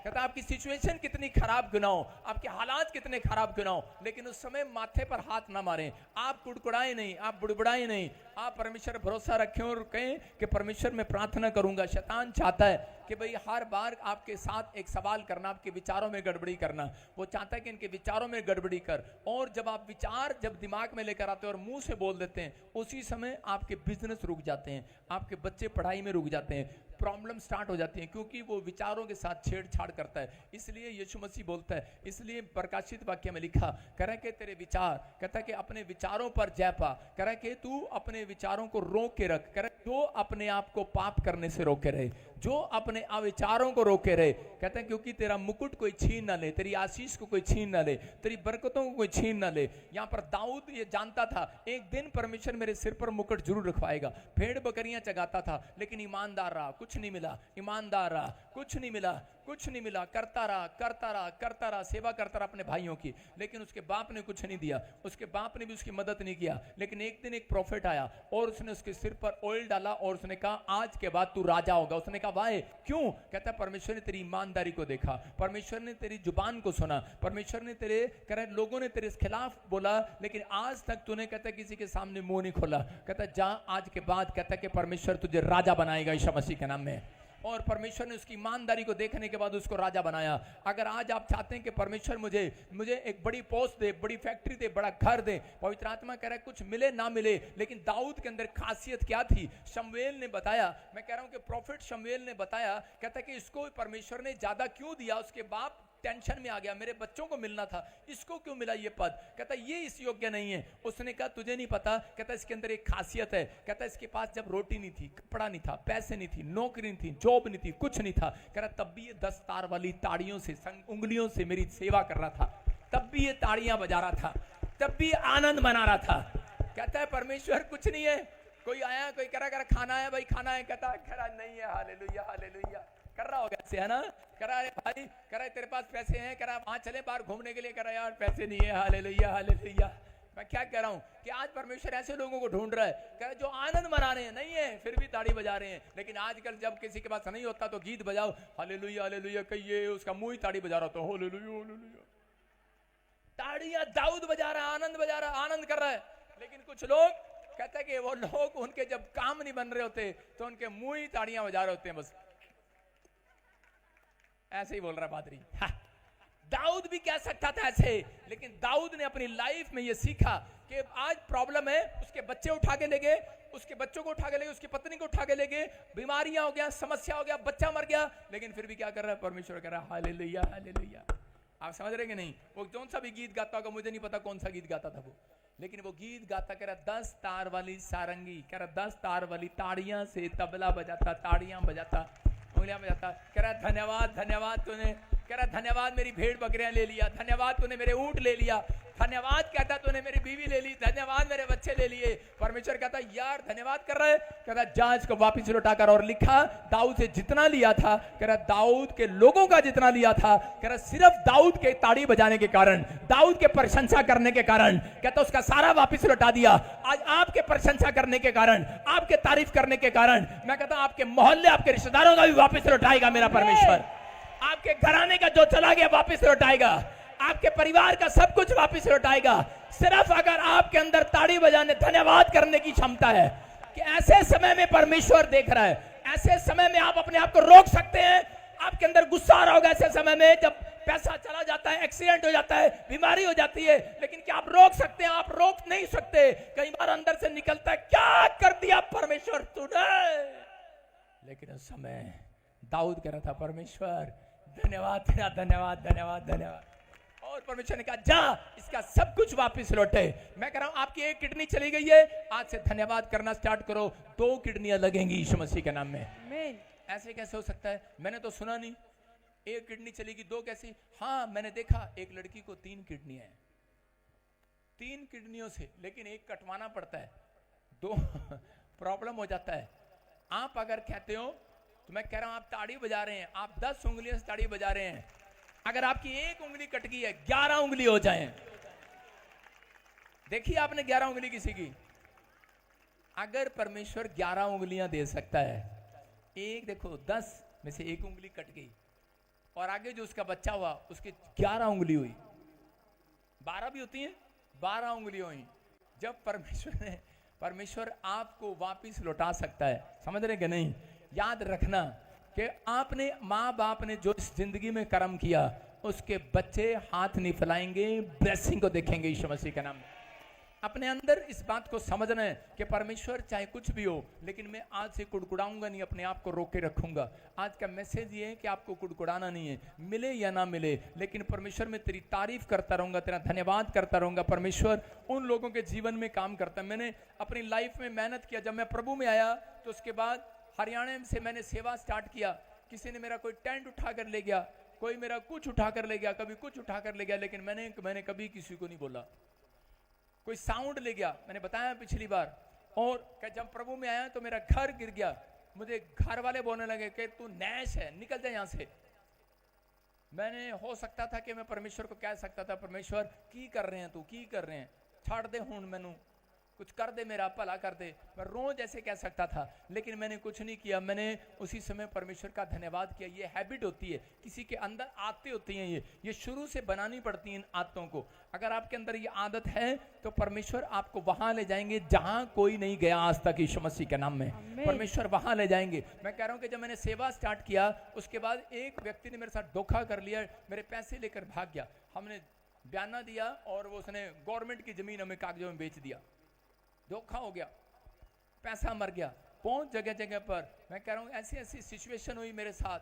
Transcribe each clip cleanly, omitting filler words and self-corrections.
कहता आपकी सिचुएशन कितनी खराब क्यों ना हो, आपके हालात कितने खराब क्यों ना हो, लेकिन उस समय माथे पर हाथ ना मारें, आप कुड़कुड़ाए नहीं, आप बुड़बुड़ाए नहीं, आप परमेश्वर भरोसा रखें और कहें कि परमेश्वर मैं प्रार्थना करूंगा। शैतान चाहता है कि भाई हर बार आपके साथ एक सवाल करना, आपके विचारों में गड़बड़ी करना। वो चाहता है कि इनके विचारों में गड़बड़ी कर, और जब आप विचार जब दिमाग में लेकर आते हैं और मुंह से बोल देते हैं, उसी समय आपके बिजनेस रुक जाते हैं, आपके बच्चे पढ़ाई में रुक जाते हैं, प्रॉब्लम स्टार्ट हो जाती है, क्योंकि वो विचारों के साथ छेड़छाड़ करता है। इसलिए यीशु मसीह बोलता है, इसलिए प्रकाशित वाक्य में लिखा, कह रहा है कि तेरे विचार, कहता है कि अपने विचारों पर जय पा, कह रहा है कि तू अपने विचारों को रोक के रख, कह रहा है जो अपने आप को पाप करने से रोके रहे, जो अपने अविचारों को रोके रहे, कहते हैं क्योंकि तेरा मुकुट कोई छीन ना ले, तेरी आशीष को कोई छीन ना ले, तेरी बरकतों को कोई छीन ना ले। यहाँ पर दाऊद ये जानता था एक दिन परमेश्वर मेरे सिर पर मुकुट जरूर रखवाएगा। भेड़ बकरियां चगाता था लेकिन ईमानदार रहा, कुछ नहीं मिला, ईमानदार रहा, कुछ नहीं मिला, कुछ नहीं मिला, करता रहा, करता रहा, करता रहा, सेवा करता रहा अपने भाइयों की, लेकिन उसके बाप ने कुछ नहीं दिया, उसके बाप ने भी उसकी मदद नहीं किया। लेकिन एक दिन एक प्रॉफिट आया और उसने उसके सिर पर ऑयल डाला और उसने कहा आज के बाद तू राजा होगा। उसने कहा वाह क्यों? कहता है परमेश्वर ने तेरी ईमानदारी को देखा, परमेश्वर ने तेरी जुबान को सुना, परमेश्वर ने तेरे, कह रहे लोगों ने तेरे खिलाफ बोला लेकिन आज तक तूने, कहता किसी के सामने मुंह नहीं खोला। कहता जा आज के बाद, कहता कि परमेश्वर तुझे राजा बनाएगा यीशु मसीह के नाम में। और परमेश्वर ने उसकी ईमानदारी को देखने के बाद उसको राजा बनाया। अगर आज आप चाहते हैं कि परमेश्वर मुझे एक बड़ी पोस्ट दे, बड़ी फैक्ट्री दे, बड़ा घर दे, पवित्र आत्मा कह रहा है कुछ मिले ना मिले, लेकिन दाऊद के अंदर खासियत क्या थी? शमूएल ने बताया, मैं कह रहा हूं कि प्रॉफिट शमूएल ने बताया, कहता कि इसको परमेश्वर ने ज्यादा क्यों दिया? उसके बाप टेंशन में आ गया, मेरे बच्चों को मिलना था, इसको क्यों मिला ये पद? कहता ये इस योग्य नहीं है। उसने कहा तुझे नहीं पता, कहता इसके अंदर एक खासियत है, कहता इसके पास जब रोटी नहीं थी, कपड़ा नहीं था, पैसे नहीं थी, नौकरी नहीं थी, जॉब नहीं थी, कुछ नहीं था, कह रहा तब भी ये 10 तार वाली ताड़ियों से, उंगलियों से मेरी सेवा कर रहा था, तब भी ये ताड़ियां बजा रहा था, तब भी आनंद मना रहा था। कहता है परमेश्वर कुछ नहीं है। कोई आया, कोई कह रहा खाना है भाई, खाना है, कहता नहीं है, हालेलुया हालेलुया कर रहा होगा ऐसे, है ना? कह रहा है भाई, कह रहा है तेरे पास पैसे हैं, कह रहा वहां चले बाहर घूमने के लिए, कह रहा यार पैसे नहीं है, हालेलुया हालेलुया। मैं क्या कह रहा हूं कि आज परमेश्वर ऐसे लोगों को ढूंढ रहा है, कह रहा है जो आनंद मना रहे हैं, नहीं है फिर भी ताड़ी बजा रहे हैं। लेकिन आजकल जब किसी के पास नहीं होता तो गीत बजाओ, हालेलुया हालेलुया कहिए, उसका मुंह ही ताड़ी बजा रहा था, हालेलुया हालेलुया, ताड़ियां दाऊद बजा रहा है, आनंद बजा रहा है, आनंद कर रहा है। लेकिन कुछ लोग कहते हैं कि वो लोग उनके जब काम नहीं बन रहे होते तो उनके मुंह ही ताड़ियां बजा रहे होते हैं, बस ऐसे ही बोल रहा पादरी। दाऊद भी कह सकता था ऐसे, लेकिन दाऊद ने अपनी लाइफ में यह सीखा कि आज प्रॉब्लम है, उसके बच्चे उठा के ले गए, उसके बच्चों को उठा के ले गए, उसकी पत्नी को उठा के ले गए, बीमारियां हो गया, समस्या हो गया, बच्चा मर गया, लेकिन फिर भी क्या कर रहा है? परमेश्वर कह रहा है हालेलुया हालेलुया। आप समझ रहे कि नहीं? वो कौन सा भी गीत गाता होगा, मुझे नहीं पता कौन सा गीत गाता था वो, लेकिन वो गीत गाता, कह रहा 10 तार वाली सारंगी, कह रहा 10 तार वाली ताड़ियां से तबला बजाता, ताड़ियां बजाता, उंगलियां बजाता, कह रहा धन्यवाद धन्यवाद तूने, कह रहा धन्यवाद मेरी भेड़ बकरियां ले लिया, धन्यवाद तूने मेरे ऊंट ले लिया, धन्यवाद कहता तूने मेरी बीवी ले ली, धन्यवाद मेरे बच्चे ले लिए। परमेश्वर कहता यार धन्यवाद कर रहा है, कहता जांच को वापस लौटाकर, और लिखा दाऊद से जितना लिया था, कह रहा दाऊद के लोगों का जितना लिया था, कह रहा सिर्फ दाऊद के ताड़ी बजाने के कारण, दाऊद के प्रशंसा करने के कारण, कहता उसका सारा वापस लौटा दिया। आज आपके प्रशंसा करने के कारण, आपके तारीफ करने के कारण, मैं कहता आपके मोहल्ले, आपके रिश्तेदारों का भी वापस लौटाएगा मेरा परमेश्वर। आपके घराने का जो चला गया वापस लौटाएगा, आपके परिवार का सब कुछ वापस लौटाएगा, सिर्फ अगर आपके अंदर ताड़ी बजाने, धन्यवाद करने की क्षमता है। कि ऐसे समय में परमेश्वर देख रहा है, ऐसे समय में आप अपने आप को रोक सकते हैं। आपके अंदर गुस्सा आ रहा होगा ऐसे समय में, जब पैसा चला जाता है, एक्सीडेंट हो जाता है, बीमारी हो जाती है, लेकिन क्या आप रोक सकते हैं? आप रोक नहीं सकते। कई बार अंदर से निकलता है क्या कर दिया परमेश्वर तूने, लेकिन उस समय दाऊद कह रहा था परमेश्वर धन्यवाद तेरा, धन्यवाद धन्यवाद धन्यवाद। और परमेश्वर ने कहा जा इसका सब कुछ वापस लौटे। मैं कह रहा हूं आपकी एक किडनी चली गई है, आज से धन्यवाद करना स्टार्ट करो, 2 किडनियां लगेंगी यीशु मसीह के नाम में। ऐसे कैसे हो सकता है? मैंने तो सुना नहीं, एक किडनी चलेगी 2 कैसी? हाँ मैंने देखा एक लड़की को 3 किडनियां हैं, 3 किडनियों से, लेकिन एक कटवाना पड़ता है, 2 प्रॉब्लम हो जाता है। आप अगर कहते हो तो मैं कह रहा हूं आप ताड़ी बजा रहे हैं, आप 10 उंगलियों से ताड़ी बजा रहे हैं, अगर आपकी एक उंगली कट गई है 11 उंगली हो जाए। देखिए आपने 11 उंगली किसी की, अगर परमेश्वर 11 उंगलियां दे सकता है, एक देखो 10 में से एक उंगली कट गई और आगे जो उसका बच्चा हुआ उसकी 11 उंगली हुई, 12 भी होती हैं, 12 उंगली हुई। जब परमेश्वर आपको वापिस लौटा सकता है, समझ रहे कि नहीं? याद रखना कि आपने, माँ बाप ने जो इस जिंदगी में कर्म किया, उसके बच्चे हाथ नहीं फैलाएंगे, ब्लेसिंग को देखेंगे यीशु मसीह के नाम में। अपने अंदर इस बात को समझना है कि परमेश्वर चाहे कुछ भी हो, लेकिन मैं आज से कुड़कुड़ाऊंगा नहीं, अपने आप को रोक के रखूंगा। आज का मैसेज ये है कि आपको कुड़कुड़ाना नहीं है, मिले या ना मिले, लेकिन परमेश्वर मैं तेरी तारीफ करता रहूंगा, तेरा धन्यवाद करता रहूंगा। परमेश्वर उन लोगों के जीवन में काम करता है। मैंने अपनी लाइफ में मेहनत किया। जब मैं प्रभु में आया तो उसके बाद हरियाणा से मैंने सेवा स्टार्ट किया। किसी ने मेरा कोई टेंट उठा कर ले गया, कोई मेरा कुछ उठा कर ले गया, कभी कुछ उठा कर ले गया, लेकिन मैंने कभी किसी को नहीं बोला। कोई साउंड ले गया, मैंने बताया पिछली बार। और जब प्रभु में आया तो मेरा घर गिर गया, मुझे घर वाले बोलने लगे कि तू नैश है, निकल जा यहां से। मैंने हो सकता था कि मैं परमेश्वर को कह सकता था, परमेश्वर की कर रहे हैं, तू की कर रहे हैं, छाड़ दे हुण, मैनू कुछ कर दे, मेरा भला कर दे। मैं रोज ऐसे कह सकता था, लेकिन मैंने कुछ नहीं किया। मैंने उसी समय परमेश्वर का धन्यवाद किया। ये हैबिट होती है, किसी के अंदर आदतें होती हैं, ये शुरू से बनानी पड़ती हैं इन आदतों को। अगर आपके अंदर ये आदत है तो परमेश्वर आपको वहां ले जाएंगे जहां कोई नहीं गया आज तक, यीशु मसीह के नाम में परमेश्वर वहां ले जाएंगे। मैं कह रहा हूं कि जब मैंने सेवा स्टार्ट किया, उसके बाद एक व्यक्ति ने मेरे साथ धोखा कर लिया, मेरे पैसे लेकर भाग गया। हमने बयाना दिया और वो उसने गवर्नमेंट की जमीन हमें कागजों में बेच दिया। धोखा हो गया, पैसा मर गया। पहुंच जगह जगह पर मैं कह रहा हूं ऐसी ऐसी सिचुएशन हुई मेरे साथ,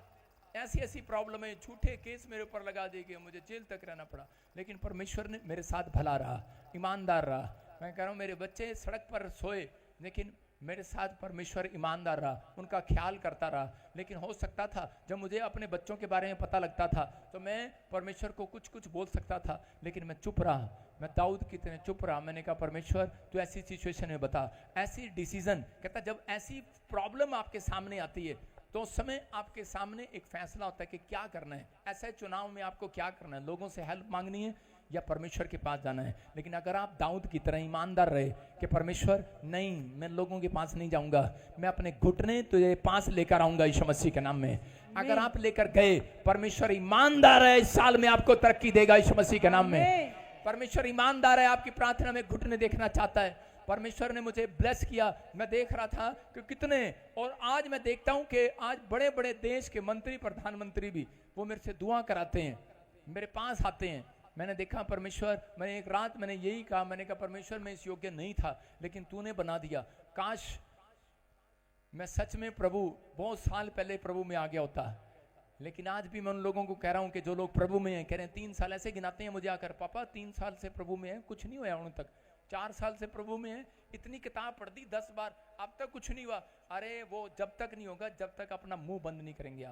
ऐसी ऐसी प्रॉब्लम है, झूठे केस मेरे ऊपर लगा दिए गए, मुझे जेल तक रहना पड़ा। लेकिन परमेश्वर ने मेरे साथ भला रहा, ईमानदार रहा। मैं कह रहा हूं मेरे बच्चे सड़क पर सोए, लेकिन मेरे साथ परमेश्वर ईमानदार रहा, उनका ख्याल करता रहा। लेकिन हो सकता था जब मुझे अपने बच्चों के बारे में पता लगता था तो मैं परमेश्वर को कुछ कुछ बोल सकता था, लेकिन मैं चुप रहा। मैं दाऊद की तरह चुप रहा। मैंने कहा परमेश्वर तू ऐसी सिचुएशन में बता, ऐसी डिसीजन। कहता जब ऐसी प्रॉब्लम आपके सामने आती है तो उस समय आपके सामने एक फैसला होता है कि क्या करना है। ऐसे चुनाव में आपको क्या करना है, लोगों से हेल्प मांगनी है या परमेश्वर के पास जाना है। लेकिन अगर आप दाऊद की तरह ईमानदार रहे कि परमेश्वर नहीं, मैं लोगों के पास नहीं जाऊंगा, मैं अपने घुटने तुझे पास लेकर आऊंगा यीशु मसीह के नाम में। अगर आप लेकर गए, परमेश्वर ईमानदार है, इस साल में आपको तरक्की देगा यीशु मसीह के नाम में। परमेश्वर ईमानदार है, आपकी प्रार्थना में घुटने देखना चाहता है। परमेश्वर ने मुझे ब्लेस किया। मैं देख रहा था कि कितने, और आज मैं देखता हूं कि आज बड़े बड़े देश के मंत्री, प्रधानमंत्री भी वो मेरे से दुआ कराते हैं, मेरे पास आते हैं। मैंने देखा परमेश्वर, मैंने एक रात मैंने यही कहा, मैंने कहा परमेश्वर मैं इस योग्य नहीं था, लेकिन तूने बना दिया। काश मैं सच में प्रभु बहुत साल पहले प्रभु में आ गया होता। लेकिन आज भी मैं उन लोगों को कह रहा हूं कि जो लोग प्रभु में हैं, कह रहे हैं 3 साल ऐसे गिनाते हैं मुझे आकर, पापा 3 साल से प्रभु में है, कुछ नहीं हुआ उन तक। 4 साल से प्रभु में है, इतनी किताब पढ़ दी 10 बार, अब तक कुछ नहीं हुआ। अरे वो जब तक नहीं होगा जब तक अपना मुंह बंद नहीं करेंगे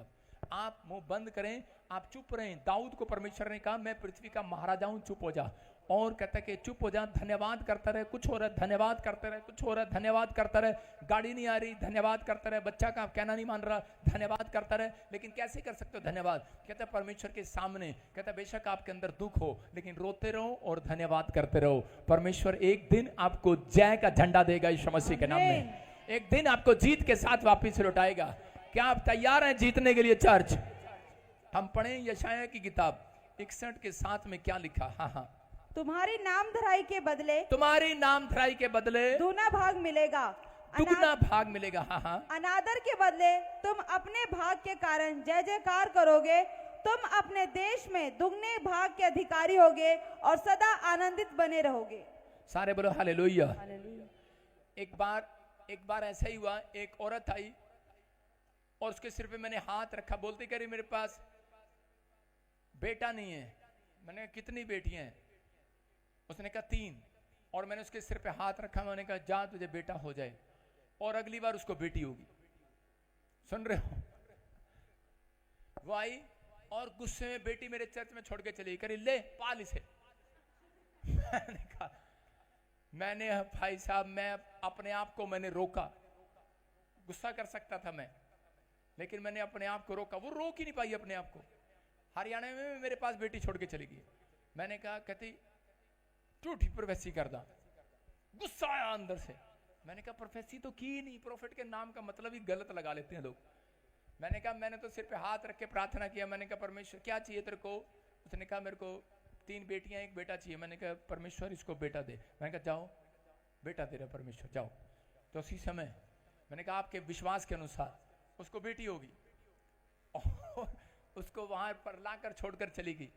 आप मुंह बंद करें, आप चुप रहें। दाऊद को परमेश्वर ने कहा मैं पृथ्वी का महाराजा हूं, चुप हो जा। और कहता है कि चुप हो जा, धन्यवाद करता रहे, कुछ हो रहा है धन्यवाद करते रहे, कुछ हो रहा है धन्यवाद करता रहे, गाड़ी नहीं आ रही धन्यवाद करता रहे, बच्चा का कहना नहीं मान रहा धन्यवाद करता रहे। लेकिन कैसे कर सकते हो धन्यवाद? कहता है परमेश्वर के सामने, कहता है बेशक आपके अंदर दुख हो लेकिन रोते रहो और धन्यवाद करते रहो। परमेश्वर एक दिन आपको जय का झंडा देगा यीशु मसीह के नाम में। एक दिन आपको जीत के साथ वापिस लौटाएगा। क्या आप तैयार हैं जीतने के लिए चर्च? हम पढ़ें यशायाह की किताब 61 के 7 में क्या लिखा। हाँ, तुम्हारी नाम धराई के बदले, तुम्हारी नाम धराई के बदले दूना भाग मिलेगा, दुगना भाग मिलेगा। हाँ, अनादर के बदले तुम अपने भाग के कारण जय जयकार करोगे। तुम अपने देश में दुगने भाग के अधिकारी होगे और सदा आनंदित बने रहोगे। सारे बोलो हालेलुया। एक बार ऐसा ही हुआ, एक औरत आई और उसके सिर पे मैंने हाथ रखा, बोलती करी मेरे पास बेटा नहीं है। मैंने कहा कितनी बेटियां हैं? उसने कहा 3। और मैंने उसके सिर पे हाथ रखा, मैंने कहा जा तुझे बेटा हो जाए और अगली बार उसको बेटी होगी। सुन रहे हो? वो आई और गुस्से में बेटी मेरे चर्च में छोड़ के चली, करी ले पाल इसे। मैंने भाई साहब, मैं अपने आप को मैंने रोका। गुस्सा कर सकता था मैं, लेकिन मैंने अपने आप को रोका। वो रोक ही नहीं पाई अपने आप को। हरियाणा में मेरे पास बेटी छोड़ के चली गई। मैंने कहा कहती झूठी प्रोफेसी कर दा। गुस्सा आया अंदर से। मैंने कहा प्रोफेसी तो की नहीं, प्रॉफिट के नाम का मतलब ही गलत लगा लेते हैं लोग। मैंने कहा मैंने तो सिर पे हाथ रख के प्रार्थना किया। मैंने कहा परमेश्वर क्या चाहिए तेरे को? उसने कहा मेरे को 3 बेटियां 1 बेटा चाहिए। मैंने कहा परमेश्वर इसको बेटा दे। मैंने कहा जाओ बेटा दे रहा परमेश्वर, जाओ। तो उसी समय मैंने कहा आपके विश्वास के अनुसार उसको बेटी होगी। और उसको वहां पर लाकर छोड़कर चली गई।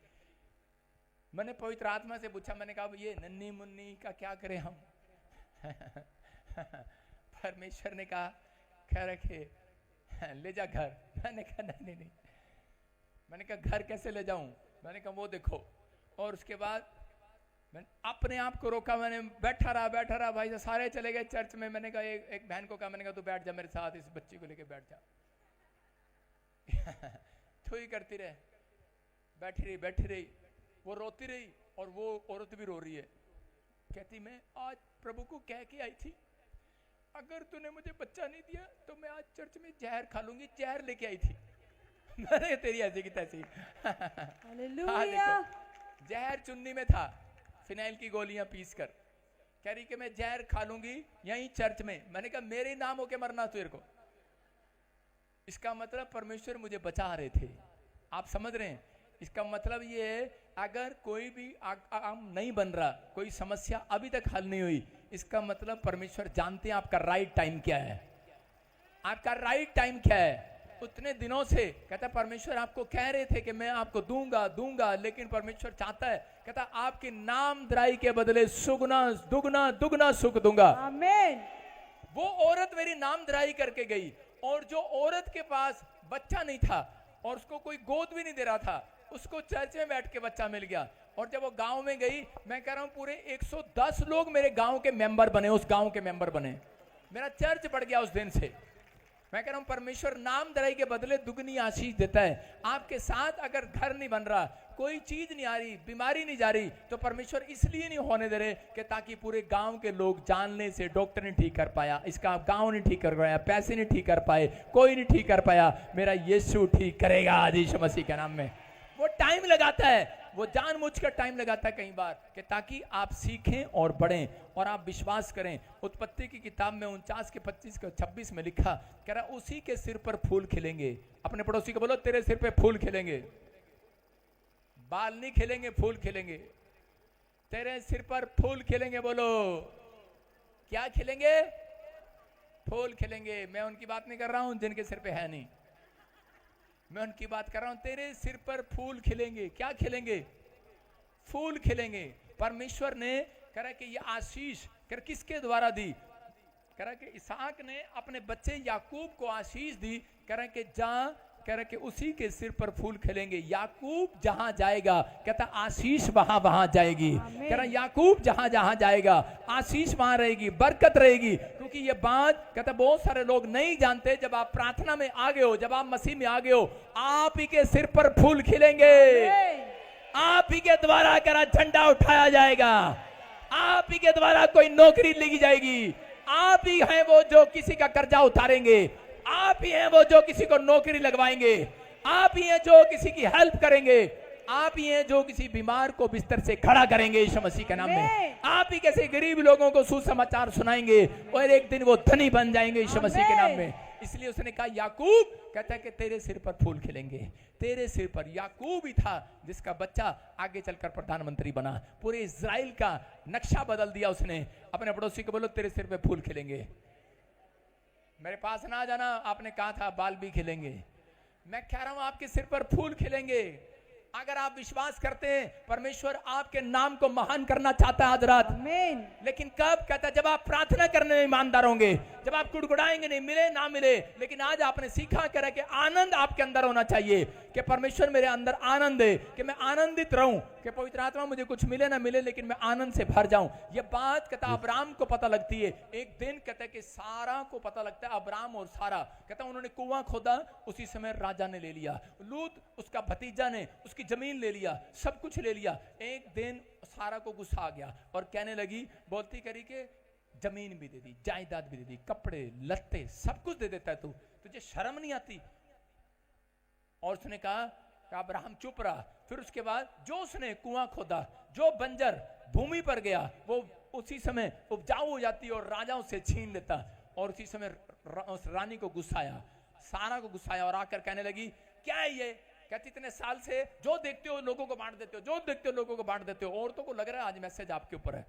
मैंने पवित्र आत्मा से पूछा, मैंने कहा ये नन्ही मुन्नी का क्या करें हम? परमेश्वर ने कहा कह रखे ले जा घर। मैंने कहा नहीं नहीं। मैंने कहा घर कैसे ले जाऊं? मैंने कहा वो देखो। और उसके बाद मैंने अपने आप को रोका। मैंने बैठा रहा भाई साहब सारे चले गए चर्च में। मैंने कहा एक बहन को कहा, मैंने कहा तू बैठ जा मेरे साथ, इस बच्ची को लेके बैठ जा। तो ही करती रहे, बैठी रही। वो रोती रही और वो औरत भी रो रही है। कहती मैं आज प्रभु को कह के आई थी अगर तूने मुझे बच्चा नहीं दिया तो मैं आज चर्च में जहर खा लूंगी। जहर लेके आई थी। मैंने तेरी ऐसी की तैसी। हालेलुया। जहर चुन्नी में था, फिनाइल की गोलियां पीस कर। कह रही कि मैं जहर खा लूंगी यहीं चर्च में। मैंने कहा मेरे नाम होके मरना तेरे को। इसका मतलब परमेश्वर मुझे बचा रहे थे। आप समझ रहे हैं? इसका मतलब ये है अगर कोई भी आम नहीं बन रहा, कोई समस्या अभी तक हल नहीं हुई, इसका मतलब परमेश्वर जानते हैं आपका राइट टाइम क्या है। आपका राइट टाइम क्या है? उतने दिनों से कहता परमेश्वर आपको कह रहे थे कि मैं आपको दूंगा, लेकिन परमेश्वर चाहता है, कहता आपकी नामधराई के बदले सुगना दुगना सुख दूंगा। आमीन। वो औरत मेरी नामधराई करके गई और जो औरत के पास बच्चा नहीं था और उसको कोई गोद भी नहीं दे रहा था, उसको चर्च में बैठ के बच्चा मिल गया। और जब वो गांव में गई, मैं कह रहा हूं पूरे 110 लोग मेरे गांव के मेंबर बने, उस गांव के मेंबर बने। मेरा चर्च बढ़ गया उस दिन से। मैं कह रहा हूं परमेश्वर नामधराई के बदले दुगनी आशीष देता है। आपके साथ अगर घर नहीं बन रहा, कोई चीज नहीं आ रही, बीमारी नहीं जा रही, तो परमेश्वर इसलिए नहीं होने दे रहे कि ताकि पूरे गांव के लोग जानने से डॉक्टर नहीं ठीक कर पाया, इसका गांव नहीं ठीक कर पाया, पैसे नहीं ठीक कर पाए, कोई नहीं ठीक कर पाया, मेरा यीशु ठीक करेगा आज यीशु मसीह के नाम में। वो टाइम लगाता है, वो जानबूझकर टाइम लगाता है कई बार कि ताकि आप सीखें और बढ़ें और आप विश्वास करें। उत्पत्ति की किताब में 49 के 25 के 26 में लिखा, कह रहा उसी के सिर पर फूल खिलेंगे। अपने पड़ोसी को बोलो तेरे सिर पे फूल खिलेंगे। बाल नहीं खिलेंगे, फूल खिलेंगे। तेरे सिर पर फूल खिलेंगे। बोलो क्या खिलेंगे? फूल खिलेंगे। मैं उनकी बात नहीं कर रहा हूं जिनके सिर पे है नहीं, मैं उनकी बात कर रहा हूं। तेरे सिर पर फूल खिलेंगे। क्या खिलेंगे? फूल खिलेंगे। परमेश्वर ने कहा कि ये आशीष कर किसके द्वारा दी? कहा कि इसहाक ने अपने बच्चे याकूब को आशीष दी। कहा कि जा, कह कि उसी के सिर पर फूल खिलेंगे। याकूब जहां जाएगा, कहता आशीष वहां वहां जाएगी। कह रहा याकूब जहां जहां जाएगा आशीष वहां रहेगी, बरकत रहेगी। क्योंकि ये बात कहता बहुत सारे लोग नहीं जानते, जब आप प्रार्थना में आ गए हो, जब आप मसीह में आ गए हो, आप ही के सिर पर फूल खिलेंगे। आप ही के द्वारा करा झंडा उठाया जाएगा। आप ही के द्वारा कोई नौकरी ली जाएगी। आप ही हैं वो जो किसी का कर्जा उतारेंगे। आप ही हैं वो जो किसी को नौकरी लगवाएंगे। आप ही हैं जो किसी की हेल्प करेंगे। आप ही हैं जो किसी बीमार को बिस्तर से खड़ा करेंगे यीशु मसीह के नाम में। आप ही कैसे गरीब लोगों को सुसमाचार सुनाएंगे और एक दिन वो धनी बन जाएंगे यीशु मसीह के नाम में। इसलिए उसने कहा याकूब, कहता है कि तेरे सिर पर फूल खिलेंगे। तेरे सिर पर। याकूब ही था जिसका बच्चा आगे चलकर प्रधानमंत्री बना। पूरे इजराइल का नक्शा बदल दिया उसने। अपने पड़ोसी को बोलो तेरे सिर पे फूल खिलेंगे। मेरे पास ना जाना, आपने कहा था बाल भी खिलेंगे। मैं कह रहा हूं आपके सिर पर फूल खिलेंगे। अगर आप विश्वास करते हैं परमेश्वर आपके नाम को महान करना चाहता है आज रात। आमीन। लेकिन कब? कहता जब आप प्रार्थना करने में ईमानदार होंगे, जब आप गुड़गुड़ाएंगे नहीं, मिले ना मिले, लेकिन आज आपने सीखा करे कि आनंद आपके अंदर होना चाहिए कि परमेश्वर मेरे अंदर आनंद है, कि मैं आनंदित रहूं, कि पवित्र आत्मा मुझे कुछ मिले ना मिले लेकिन मैं आनंद से भर जाऊं। ये बात कहता अब्राम को पता लगती है। एक दिन कहता है कि सारा को पता लगता है, अब्राम और सारा, कहता उन्होंने कुआं खोदा, उसी समय राजा ने ले लिया। लूत उसका भतीजा ने उसकी जमीन ले लिया, सब कुछ ले लिया। एक दिन सारा को गुस्सा आ गया और कहने लगी, बोलती करी के जमीन भी दे दी, जायदाद भी दे दी, कपड़े लत्ते सब कुछ दे देता है तू, तुझे शर्म नहीं आती? और उसने कहा अब्राहम चुप रहा। फिर उसके बाद जो उसने कुआं खोदा, जो बंजर भूमि पर गया, वो उसी समय उपजाऊ हो जाती और राजा उसे छीन लेता। और उसी समय उस रानी को गुस्सा आया। सारा को गुस्सा आया और आकर कहने लगी क्या है ये? कहती इतने साल से जो देखते हो लोगों को बांट देते हो, जो देखते हो लोगों को बांट देते हो। औरतों को लग रहा है आज मैसेज आपके ऊपर है,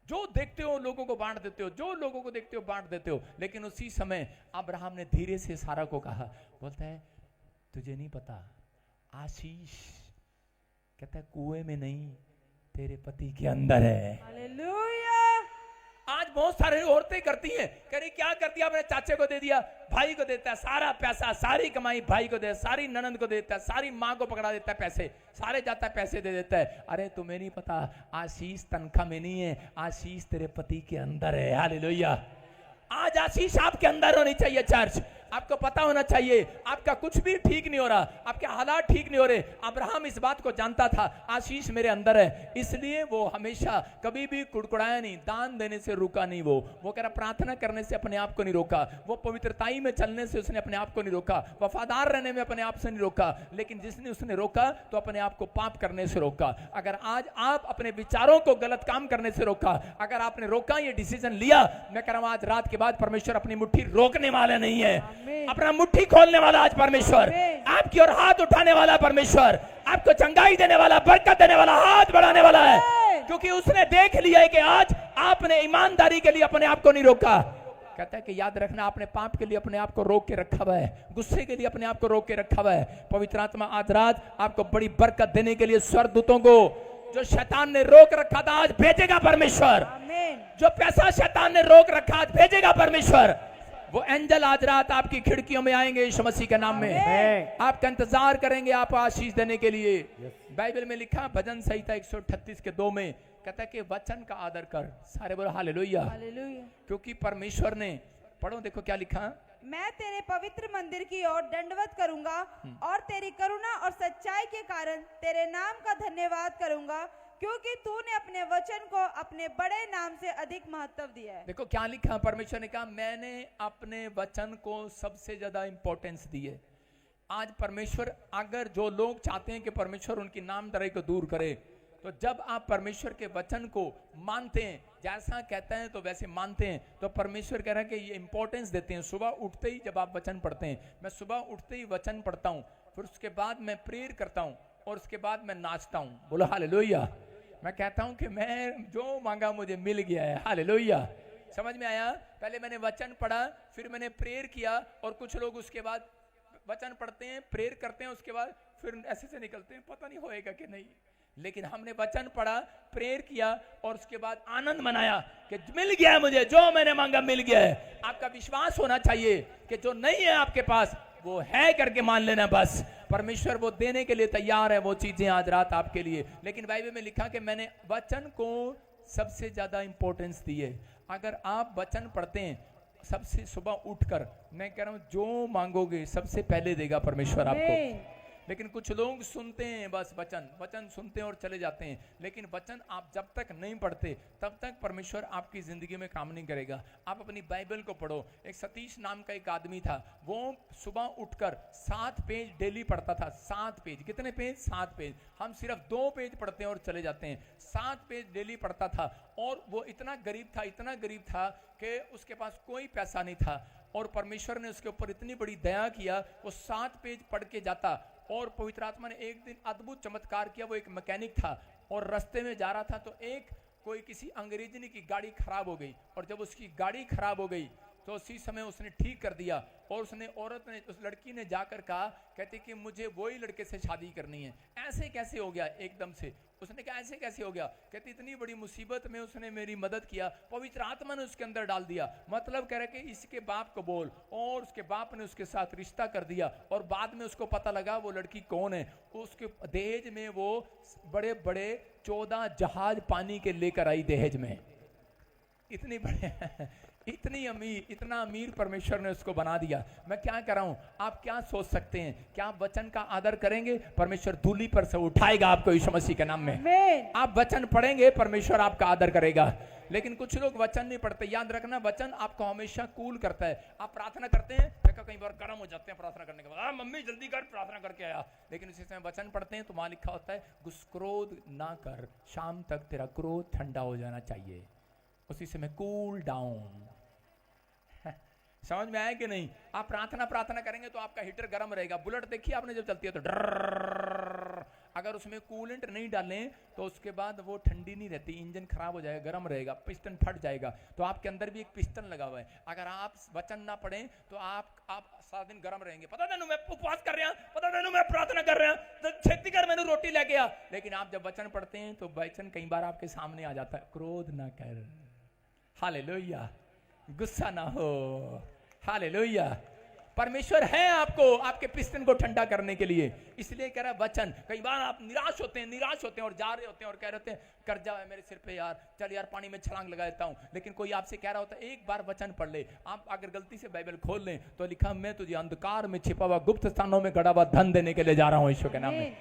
जो देखते हो लोगों को बांट देते हो, जो लोगों को देखते हो बांट देते हो। लेकिन उसी समय अब्राहम ने धीरे से सारा को कहा, बोलता है तुझे नहीं पता आशीष, कहता है कुएं में नहीं तेरे पति के अंदर है। हालेलुया। आज बहुत सारे औरतें करती हैं, कह रही क्या करती है, अपने चाचे को दे दिया, भाई को देता है सारा पैसा, सारी कमाई भाई को दे, सारी ननंद को देता है, सारी माँ को पकड़ा देता है, पैसे सारे जाता है, पैसे दे देता है। अरे तुम्हें नहीं पता आशीष तनख्वाह में नहीं है, आशीष तेरे पति के अंदर है। हालेलुया। आज आशीष आपके अंदर होनी चाहिए। चर्च आपको पता होना चाहिए आपका कुछ भी ठीक नहीं हो रहा, आपके हालात ठीक नहीं हो रहे। अब्राहम इस बात को जानता था आशीष मेरे अंदर है, इसलिए वो हमेशा कभी भी कुड़कुड़ाया नहीं, दान देने से रुका नहीं। वो कह रहा प्रार्थना करने से अपने आप को नहीं रोका, वो पवित्रताई में चलने से उसने अपने आप को नहीं रोका, वफादार रहने में अपने आप से नहीं रोका। लेकिन जिसने उसने रोका तो अपने आप को पाप करने से रोका। अगर आज आप अपने विचारों को गलत काम करने से रोका, अगर आपने रोका ये डिसीजन लिया, मैं कह रहा हूं आज रात के बाद परमेश्वर अपनी मुट्ठी रोकने वाला नहीं है, अपना मुट्ठी खोलने वाला आज परमेश्वर, आपकी ओर हाथ उठाने वाला परमेश्वर, आपको चंगाई देने वाला, बरकत देने वाला, हाथ बढ़ाने वाला है। क्योंकि उसने देख लिया है कि आज आपने ईमानदारी के लिए अपने आप को नहीं रोका। कहता है कि याद रखना आपने पाप के लिए अपने आप को रोक के रखा हुआ है, गुस्से के लिए अपने आप को रोक के रखा हुआ है। पवित्र आत्मा आज रात आपको बड़ी बरकत देने के लिए स्वर्गदूतों को जो शैतान ने रोक रखा था आज भेजेगा परमेश्वर। जो पैसा शैतान ने रोक रखा आज भेजेगा परमेश्वर। वो एंजल आज रात आपकी खिड़कियों में आएंगे यीशु मसीह के नाम में, आपका इंतजार करेंगे आप आशीष देने के लिए। बाइबल में लिखा भजन संहिता 138 के 2 में कहता है कि वचन का आदर कर। सारे बोलो हालेलुया। क्योंकि परमेश्वर ने, पढ़ो देखो क्या लिखा, मैं तेरे पवित्र मंदिर की ओर दंडवत करूंगा और तेरी करुणा और सच्चाई के कारण तेरे नाम का धन्यवाद करूंगा, क्योंकि तूने अपने वचन को अपने बड़े नाम से अधिक महत्व दिया है। देखो क्या लिखा, परमेश्वर ने कहा मैंने अपने वचन को सबसे ज्यादा इंपॉर्टेंस दी है। आज परमेश्वर, अगर जो लोग चाहते हैं कि परमेश्वर उनकी नामधराई को दूर करे, तो जब आप परमेश्वर के वचन को मानते हैं, जैसा कहता है तो वैसे मानते हैं, तो परमेश्वर कह रहा है कि ये इंपॉर्टेंस देते हैं। सुबह उठते ही जब आप वचन पढ़ते हैं, मैं सुबह उठते ही वचन पढ़ता हूँ, फिर उसके बाद मैं प्रेयर करता हूँ और उसके बाद मैं नाचता हूँ। बोलो हालेलुया। मैं कहता हूँ कि मैं जो मांगा मुझे मिल गया है। हालेलुया। समझ में आया? पहले मैंने वचन पढ़ा, फिर मैंने प्रेयर किया, और कुछ लोग उसके बाद वचन पढ़ते हैं, प्रेयर करते हैं, उसके बाद फिर ऐसे से निकलते हैं, पता नहीं होएगा कि नहीं। लेकिन हमने वचन पढ़ा, प्रेयर किया और उसके बाद आनंद मनाया कि मिल गया है, मुझे जो मैंने मांगा मिल गया है। आपका विश्वास होना चाहिए कि जो नहीं है आपके पास वो है करके मान लेना बस। परमेश्वर वो देने के लिए तैयार है वो चीजें आज रात आपके लिए। लेकिन बाइबल में लिखा कि मैंने वचन को सबसे ज्यादा इंपॉर्टेंस दी है। अगर आप वचन पढ़ते हैं सबसे सुबह उठकर, मैं कह रहा हूं जो मांगोगे सबसे पहले देगा परमेश्वर आपको। लेकिन कुछ लोग सुनते हैं बस वचन सुनते हैं और चले जाते हैं, लेकिन वचन आप जब तक नहीं पढ़ते तब तक परमेश्वर आपकी जिंदगी में काम नहीं करेगा। आप अपनी बाइबल को पढ़ो। एक सतीश नाम का एक आदमी था, वो सुबह उठकर 7 पेज डेली पढ़ता था। 7 पेज, कितने पेज? 7 पेज। हम सिर्फ 2 पेज पढ़ते हैं और चले जाते हैं। 7 पेज डेली पढ़ता था, और वो इतना गरीब था कि उसके पास कोई पैसा नहीं था, और परमेश्वर ने उसके ऊपर इतनी बड़ी दया किया, वो 7 पेज पढ़ के जाता। और पवित्र आत्मा ने एक दिन अद्भुत चमत्कार किया। वो एक मैकेनिक था और रास्ते में जा रहा था, तो कोई किसी अंग्रेजनी की गाड़ी खराब हो गई, और जब उसकी गाड़ी खराब हो गई तो उसी समय उसने ठीक कर दिया। और उस लड़की ने जाकर कहा, कहती कि मुझे वही लड़के से शादी करनी है। ऐसे कैसे हो गया एकदम से? उसने कहा ऐसे कैसे हो गया? कहती इतनी बड़ी मुसीबत में उसने मेरी मदद किया, पवित्र आत्मा ने उसके अंदर डाल दिया। मतलब कह रहे कि इसके बाप को बोल, और उसके बाप ने उसके साथ रिश्ता कर दिया। और बाद में उसको पता लगा वो लड़की कौन है। उसके दहेज में वो बड़े बड़े 14 जहाज पानी के लेकर आई दहेज में। इतना अमीर परमेश्वर ने उसको बना दिया। मैं क्या कर रहा हूं, आप क्या सोच सकते हैं? क्या आप वचन का आदर करेंगे? परमेश्वर धूली पर से उठाएगा आपको यीशु मसीह के नाम में। आप वचन पढ़ेंगे, परमेश्वर आपका आदर करेगा। लेकिन कुछ लोग वचन नहीं पढ़ते। याद रखना, वचन आपको हमेशा कूल करता है। आप प्रार्थना करते हैं, कई बार गर्म हो जाते हैं प्रार्थना करने के बाद, मम्मी जल्दी कर, प्रार्थना करके आया। लेकिन उसी समय वचन पढ़ते हैं तो वहां लिखा होता है क्रोध ना कर, शाम तक तेरा क्रोध ठंडा हो जाना चाहिए। उसी समय कूल डाउन। समझ में आया कि नहीं? आप प्रार्थना करेंगे तो आपका हीटर गर्म रहेगा। बुलेट देखिए आपने जब चलती है तो डर, अगर उसमें कूलेंट नहीं डालें तो उसके बाद वो ठंडी नहीं रहती, इंजन खराब हो जाएगा, गर्म रहेगा, पिस्टन फट जाएगा। तो आपके अंदर भी एक पिस्टन लगा हुआ है। अगर आप वचन ना पढ़ें तो आप सारा दिन गर्म रहेंगे। पता नहीं मैं उपवास कर रहा, पता नहीं मैं प्रार्थना कर रहा, तो छेती कर मैंने रोटी लेके आ। लेकिन आप जब वचन पढ़ते हैं तो वचन कई बार आपके सामने आ जाता है, क्रोध ना कर, हालेलुया, गुस्सा ना हो, हालेलुया। परमेश्वर है आपको, आपके पिस्टन को ठंडा करने के लिए, इसलिए कह रहा है वचन। कई बार आप निराश होते हैं और जा रहे होते हैं और कह रहे होते हैं कर्जा है मेरे सिर पे यार, चल यार पानी में छलांग लगा देता हूं। लेकिन कोई आपसे कह रहा होता है एक बार वचन पढ़ ले। आप अगर गलती से बाइबल खोल लें तो लिखा मैं तुझे अंधकार में छिपा हुआ गुप्त स्थानों में गड़ा हुआ धन देने के लिए जा रहा हूं ईश्वर के नाम में।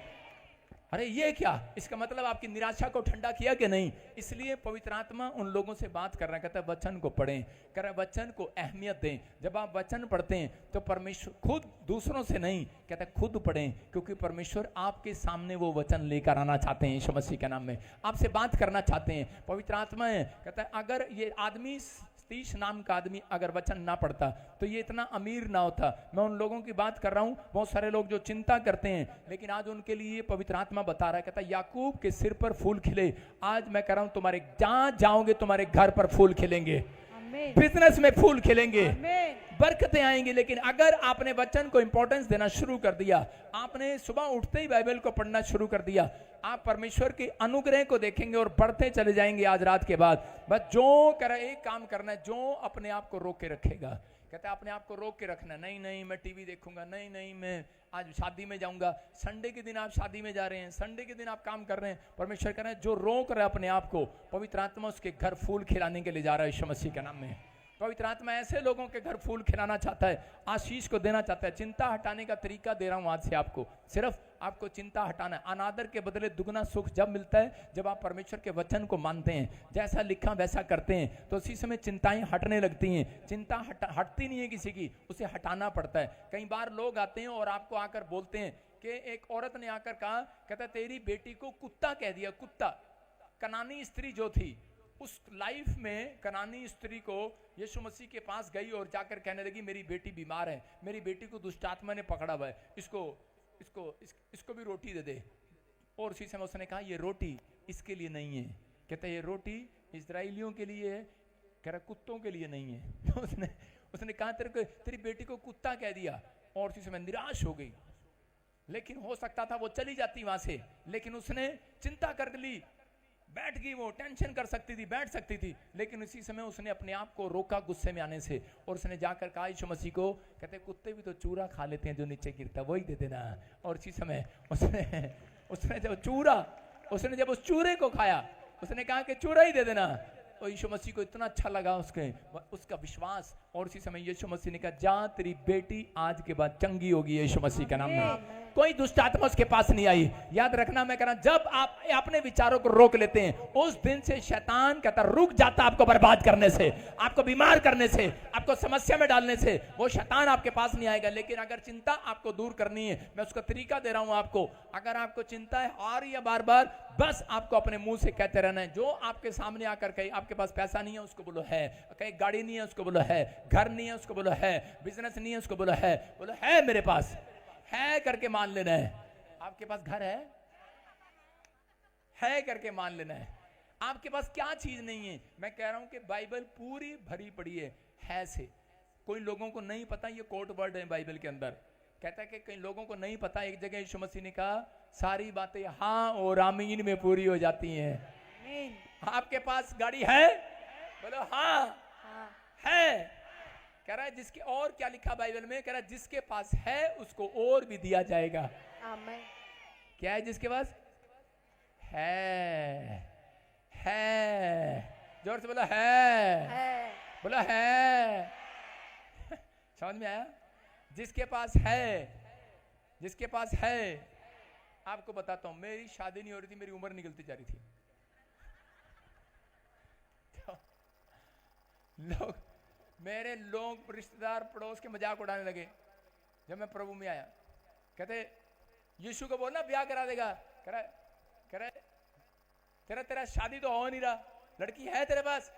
अरे ये क्या? इसका मतलब आपकी निराशा को ठंडा किया कि नहीं? इसलिए पवित्र आत्मा उन लोगों से बात कर रहा है, कहता है वचन को पढ़ें, कह रहा है वचन को अहमियत दें। जब आप वचन पढ़ते हैं तो परमेश्वर खुद, दूसरों से नहीं, कहता है खुद पढ़ें, क्योंकि परमेश्वर आपके सामने वो वचन लेकर आना चाहते हैं। यीशु मसीह के नाम में आपसे बात करना चाहते हैं। पवित्र आत्मा है, कहता है अगर ये आदमी सतीश नाम का आदमी अगर वचन ना पढ़ता तो ये इतना अमीर ना होता। मैं उन लोगों की बात कर रहा हूं, बहुत सारे लोग जो चिंता करते हैं, लेकिन आज उनके लिए पवित्र आत्मा बता रहा है, कहता है याकूब के सिर पर फूल खिले। आज मैं कह रहा हूं तुम्हारे जहां जाओगे तुम्हारे घर पर फूल खिलेंगे, बिजनेस में फूल खिलेंगे, बरकतें आएंगी। लेकिन अगर आपने वचन को इंपॉर्टेंस देना शुरू कर दिया, आपने सुबह उठते ही बाइबल को पढ़ना शुरू कर दिया, आप परमेश्वर के अनुग्रह को देखेंगे और बढ़ते चले जाएंगे। आज रात के बाद बस जो करे एक काम करना है, जो अपने आप को रोक के रखेगा, कहता है अपने आप को रोक के रखना। नहीं मैं टीवी देखूंगा, नहीं मैं आज शादी में जाऊंगा। संडे के दिन आप शादी में जा रहे हैं, संडे के दिन आप काम कर रहे हैं। परमेश्वर कह रहे हैं जो रोक रहे अपने आप को, पवित्र आत्मा उसके घर फूल खिलाने के लिए जा रहा है यीशु मसीह के नाम में। पवित्र आत्मा ऐसे लोगों के घर फूल खिलाना चाहता है, आशीष को देना चाहता है। चिंता हटाने का तरीका दे रहा हूं आज से आपको, सिर्फ आपको चिंता हटाना है। अनादर के बदले दुगना सुख जब मिलता है, जब आप परमेश्वर के वचन को मानते हैं, जैसा लिखा वैसा करते हैं, तो उसी समय चिंताएं हटने लगती हैं। चिंता हटती नहीं है किसी की, उसे हटाना पड़ता है। कई बार लोग आते हैं और आपको आकर बोलते हैं कि एक औरत ने आकर कहा, कहता तेरी बेटी को कुत्ता कह दिया। कुत्ता, कनानी स्त्री जो थी, उस लाइफ में कनानी स्त्री को यीशु मसीह के पास गई और जाकर कहने लगी मेरी बेटी बीमार है, मेरी बेटी को दुष्ट आत्मा ने पकड़ा हुआ है, इसको भी रोटी दे दे। और उसी समय उसने कहा ये रोटी इसके लिए नहीं है, कहता ये रोटी इजराइलियों के लिए है, कह रहा कुत्तों के लिए नहीं है। उसने कहा तेरी बेटी को कुत्ता कह दिया, और उसी समय निराश हो गई। लेकिन हो सकता था वो चली जाती वहां से, लेकिन उसने चिंता कर ली, बैठ गई, वो टेंशन कर सकती थी, बैठ सकती थी, लेकिन उसी समय उसने अपने आप को रोका गुस्से में आने से, और उसने जाकर कहा यीशु मसीह को, कहते कुत्ते भी तो चूरा खा लेते हैं जो नीचे गिरता, वही दे देना। और उसी समय उसने जब उस चूरे को खाया, उसने कहा कि चूरा ही दे देना। और यीशु मसीह को इतना अच्छा लगा उसका विश्वास, और उसी समय यीशु मसीह ने कहा जा तेरी बेटी आज के बाद चंगी होगी यीशु मसीह के नाम में। कोई दुष्ट आत्मा उसके पास नहीं आई। याद रखना, मैं कह रहा हूं जब आप अपने विचारों को रोक लेते हैं, उस दिन से शैतान कहता रुक जाता आपको बर्बाद करने से, आपको बीमार करने से, आपको समस्या में डालने से। वो शैतान आपके पास नहीं आएगा। लेकिन अगर चिंता आपको दूर करनी है, मैं उसका तरीका दे रहा हूं आपको। अगर आपको चिंता है आ रही है बार बार, बस आपको अपने मुंह से कहते रहना है, जो आपके सामने आकर कहे आपके पास पैसा नहीं है उसको बोलो है, कहीं गाड़ी नहीं है उसको बोलो है, घर नहीं है उसको बोलो है, बिजनेस नहीं है उसको बोलो है मेरे पास है करके मान लेना है। आपके पास घर है करके मान लेना है। आपके पास क्या चीज नहीं है? मैं कह रहा हूं कि बाइबल पूरी भरी पड़ी है से। कोई लोगों को नहीं पता, ये कोड वर्ड है बाइबल के अंदर, कहता है कि कई लोगों को नहीं पता। एक जगह यीशु मसीह ने कहा सारी बातें हाँ और आमीन में पूरी हो जाती हैं। आपके पास गाड़ी है? बोलो हाँ है। कह रहा है जिसके, और क्या लिखा बाइबल में, कह रहा है जिसके पास है उसको और भी दिया जाएगा। आमीन। क्या है जिसके पास है? जोर से बोला है। बोला है। समझ में आया? जिसके पास है। आपको बताता हूं, मेरी शादी नहीं हो रही थी, मेरी उम्र निकलती जा रही थी। तो मेरे लोग रिश्तेदार पड़ोस के मजाक उड़ाने लगे जब मैं प्रभु में आया। कहते यीशु को बोलना ब्याह करा देगा। कह रहा तेरा शादी तो हो नहीं रहा, लड़की है तेरे पास?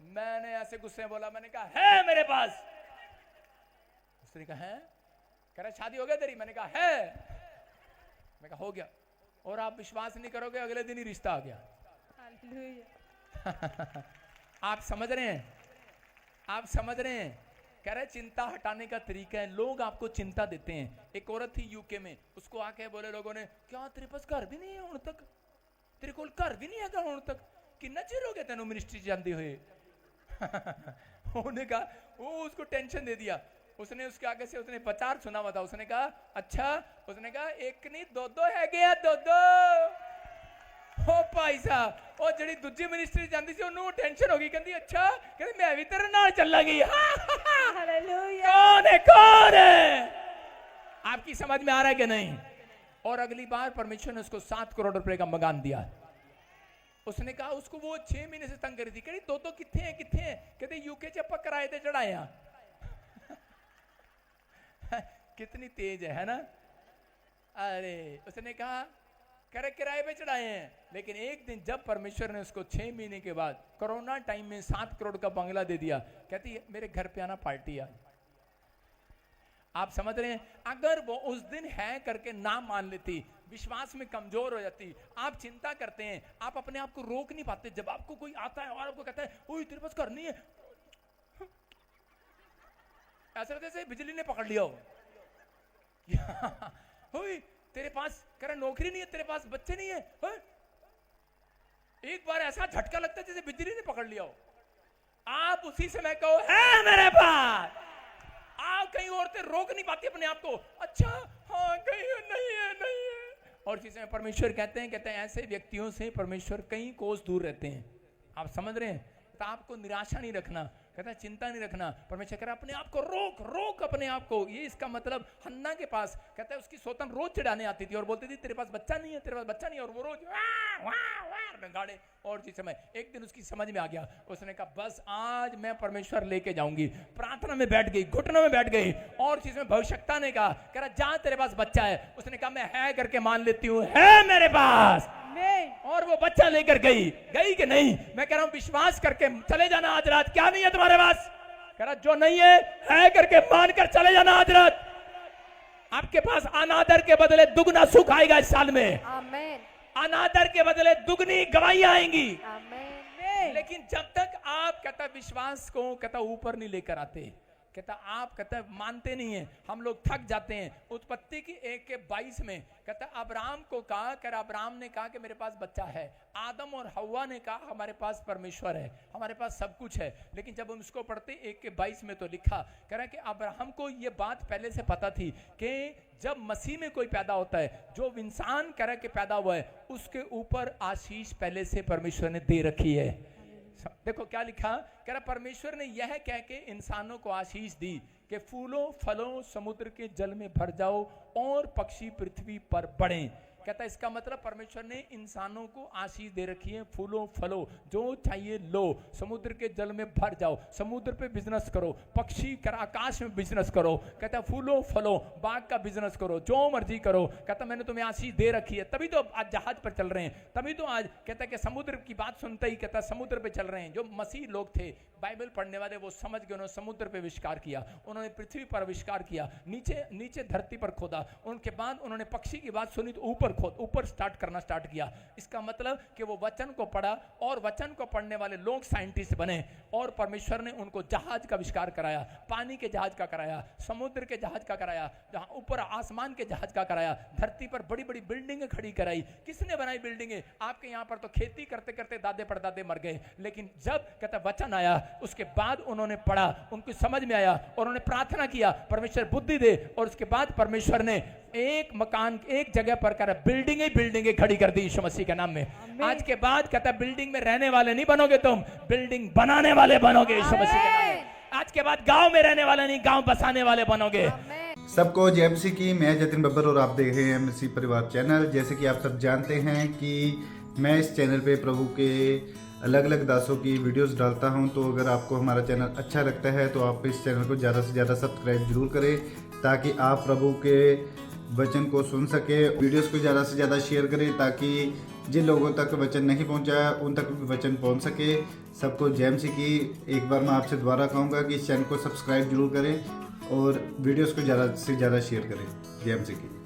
मैंने ऐसे गुस्से में बोला, मैंने कहा है मेरे पास। उसने कहा है, कह रहा शादी हो गया तेरी? मैंने कहा है। मैं कहा हो गया। और आप विश्वास नहीं करोगे, अगले दिन ही रिश्ता आ गया। हालेलुया। आप समझ रहे हैं? आप समझ रहे हैं? कह रहे चिंता हटाने का तरीका है, लोग आपको चिंता देते हैं। एक औरत थी यूके में, उसको आके बोले लोगों ने, क्या तेरे पास घर भी नहीं है हुण तक? तेरे को घर भी नहीं है हुण तक? कितना चिर हो गया तेनों मिनिस्ट्री जाते हुए? उन्होंने कहा, वो उसको टेंशन दे दिया। उसने उसके आगे से उसने प्रचार सुना हुआ था। उसने कहा अच्छा, उसने कहा एक नहीं दो दो है गया, दो दो। ओ भाई साहब, वो जड़ी दूजी मिनिस्ट्री जाती सी ओनू टेंशन हो गई, कहती अच्छा कहती मैं भी तेरे नाल चल लगी। हालेलुया। कौन है, कौन है? आपकी समझ में आ रहा है कि नहीं? और अगली बार परमेश्वर ने उसको 7 करोड़ रुपए का मकान दिया। उसने कहा, उसको वो 6 महीने से तंग करी थी, कहती दो किथे हैं, किथे हैं? कहते यूके च आप किराए ते चढ़ाए। कितनी तेज है ना? अरे उसने कहा करे किराए पे चढ़ाए हैं। लेकिन एक दिन जब परमेश्वर ने उसको 6 महीने के बाद कोरोना टाइम में 7 करोड़ का बंगला दे दिया, कहती है मेरे घर पे आना पार्टी आज। आप समझ रहे हैं? अगर वो उस दिन है करके ना मान लेती, विश्वास में कमजोर हो जाती। आप चिंता करते हैं, आप अपने आप को रोक नहीं पाते। जब आपको कोई आता है और आपको कहता है ओए तेरे पास घर नहीं है, ऐसा लगता है बिजली ने पकड़ लिया हो। तेरे पास कह रहा नौकरी नहीं है, तेरे पास बच्चे नहीं है, एक बार ऐसा झटका लगता है जैसे बिजली ने पकड़ लिया हो। आप उसी समय कहो है मेरे पास। आप कहीं औरतें रोक नहीं पाती अपने आप को, अच्छा हाँ कहीं नहीं है, नहीं है। और इसी समय परमेश्वर कहते हैं ऐसे व्यक्तियों से परमेश्वर कई कोस दूर रहते हैं। आप समझ रहे हैं? तो आपको निराशा नहीं रखना, कहता है चिंता नहीं रखना। परमेश्वर कह रहा है अपने आप को रोक अपने आप को। ये इसका मतलब हन्ना के पास कहता है उसकी सौतन रोज चढ़ाने आती थी और बोलती थी तेरे पास बच्चा नहीं है, तेरे पास बच्चा नहीं है, और वो रोज गाड़े। और जिस समय एक दिन उसकी समझ में आ गया, उसने कहा बस आज मैं परमेश्वर लेके जाऊंगी। प्रार्थना में बैठ गई, घुटनों में बैठ गई, और जिसमें भविष्यता ने कहा कह रहा जा तेरे पास बच्चा है। उसने कहा मैं है करके मान लेती हूँ, है मेरे पास। और वो बच्चा लेकर गई कि नहीं? मैं कह रहा हूं विश्वास करके चले जाना आज रात। क्या नहीं है तुम्हारे पास? कह रहा जो नहीं है करके मानकर चले जाना आज रात। आपके पास अनादर के बदले दुगना सुख आएगा इस साल में। आमीन। अनादर के बदले दुगनी गवाहियां आएंगी। आमीन। लेकिन जब तक आप कहता विश्वास को कहता ऊपर नहीं लेकर आते, कहता आप कहता मानते नहीं है, हम लोग थक जाते हैं। उत्पत्ति की 1:22 में कहता अब्राहम को कहा, कह अब्राहम ने कहा कि मेरे पास बच्चा है। आदम और हव्वा ने कहा हमारे पास परमेश्वर है, हमारे पास सब कुछ है। लेकिन जब हम इसको पढ़ते 1:22 में तो लिखा कह रहा कि अब्राहम को ये बात पहले से पता थी कि जब मसीह में कोई पैदा होता है, जो इंसान कह रहा कि पैदा हुआ है, उसके ऊपर आशीष पहले से परमेश्वर ने दे रखी है। देखो क्या लिखा, कह रहा परमेश्वर ने यह कह के इंसानों को आशीष दी कि फूलों फलों समुद्र के जल में भर जाओ और पक्षी पृथ्वी पर बढ़ें। कहता इसका मतलब परमेश्वर ने इंसानों को आशीष दे रखी है, फूलों फलो जो चाहिए लो, समुद्र के जल में भर जाओ, समुद्र पे बिजनेस करो, पक्षी कर आकाश में बिजनेस करो। कहता फूलों फलो बाग का बिजनेस करो, जो मर्जी करो। कहता मैंने तुम्हें आशीष दे रखी है, तभी तो आज जहाज पर चल रहे हैं, तभी तो आज कहता कि समुद्र की बात सुनते ही कहता समुद्र पे चल रहे हैं। जो मसीह लोग थे बाइबल पढ़ने वाले, वो समझ गए, उन्होंने समुद्र पे आविष्कार किया, उन्होंने पृथ्वी पर आविष्कार किया, नीचे नीचे धरती पर खोदा, उनके बाद उन्होंने पक्षी की बात सुनी तो ऊपर स्टार्ट करना स्टार्ट किया। इसका मतलब कि वो वचन को पढ़ा और वचन को पढ़ने वाले लोग साइंटिस्ट बने और परमेश्वर ने उनको जहाज का आविष्कार कराया, पानी के जहाज का कराया, समुद्र के जहाज का कराया, जहां ऊपर आसमान के जहाज का कराया, धरती पर बड़ी बड़ी बिल्डिंगें खड़ी कराई। किसने बनाई बिल्डिंगें? आपके यहां पर तो खेती करते करते दादे परदादे मर गए, लेकिन जब कहता वचन आया उसके बाद उन्होंने पढ़ा, उनको समझ में आया और उन्होंने प्रार्थना किया परमेश्वर बुद्धि दे, और उसके बाद परमेश्वर ने एक मकान एक जगह पर कर बिल्डिंगें खड़ी कर दी यीशु मसीह के नाम में। आज के बाद कहता बिल्डिंग में रहने वाले नहीं बनोगे तुम, बिल्डिंग बनाने वाले बनोगे यीशु मसीह के नाम में। आज के बाद गांव में रहने वाले नहीं, गांव बसाने वाले बनोगे। सबको जय मसीह की। मैं जतिन बब्बर और आप देख रहे हैं मसीह परिवार चैनल। जैसे कि आप सब जानते हैं कि मैं इस चैनल पे प्रभु के अलग अलग दासों की वीडियोस डालता हूं, तो अगर आपको हमारा चैनल अच्छा लगता है तो आप इस चैनल को ज़्यादा से ज़्यादा सब्सक्राइब जरूर करें, ताकि आप प्रभु के वचन को सुन सके। वीडियोस को ज़्यादा से ज़्यादा शेयर करें ताकि जिन लोगों तक वचन नहीं पहुंचा उन तक भी वचन पहुंच सके। सबको जय मसीह की। एक बार मैं आपसे दोबारा कहूँगा कि इस चैनल को सब्सक्राइब जरूर करें और वीडियोस को ज़्यादा से ज़्यादा शेयर करें। जय एमसी की।